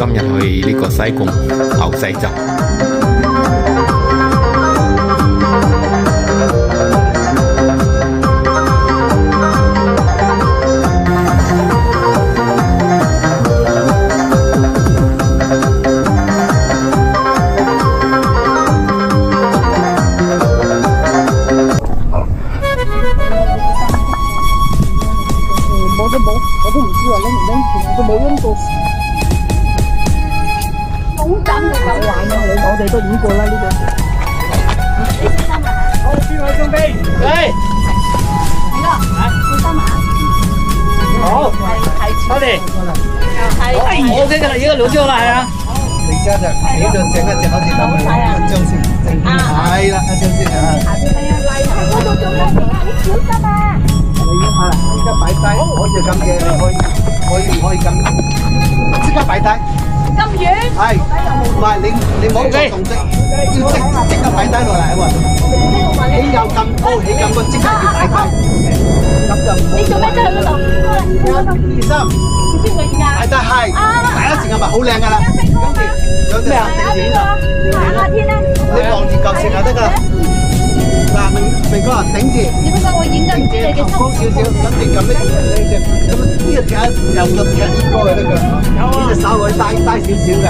今日去呢個西貢牛仔站。我都唔知話拎唔拎，全部都冇拎過。好緊嘅有玩啊！我哋都演過啦呢個。你小心啊！好，邊位中飛？嚟。係咯。小心啊！好。快啲。係。OK 㗎啦，而家兩張啦，係啊。而家就幾度整一隻好似咁樣，一張先整。係啦，一張先啊。係啊，嚟嗰度做咩事啊？你小心啊！而家擺低，好似咁嘅，你可以咁，即刻擺低。咁遠？係，唔係你唔好做動作，要即刻擺低落嚟喎。你有咁高，起咁高，即刻要擺低。咁就唔好。你做咩啫？去嗰度？二三。邊個㗎？擺低係，擺得成係咪好靚㗎啦？跟住有隻手頂住啦。夏天咧，你望住嚿石就得㗎啦。嗱，明哥啊，頂住！只不過我影緊你嘅頭高少少，咁你撳呢隻，咁呢個腳由個腳過去得㗎，呢隻手可以低少少嘅。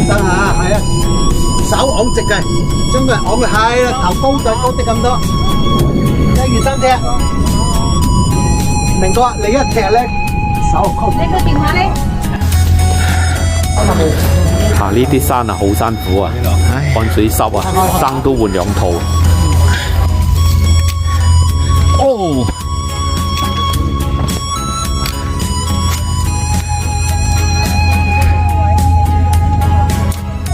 等下，係啊，手昂直嘅，將佢昂嘅係啦，頭高再高啲咁多。1、2、3踢，明哥，你一踢咧，手高。你個電話咧？爬呢啲山啊，好辛苦啊，汗水濕啊，衫都換2套。哦，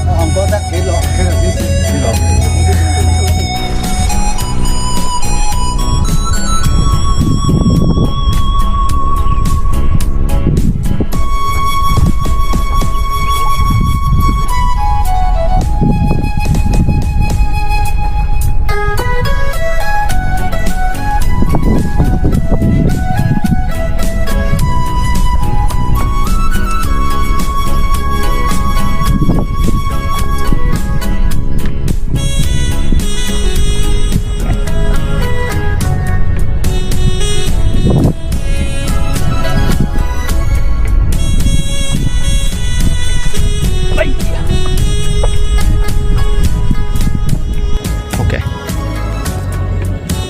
韓國得幾落少少，幾落。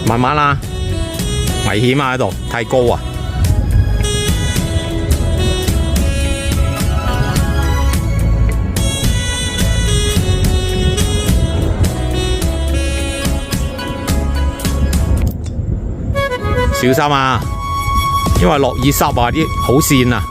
慢慢啦，危險啊喺度，太高啊！小心啊，因為落雨濕啊，啲好跣啊！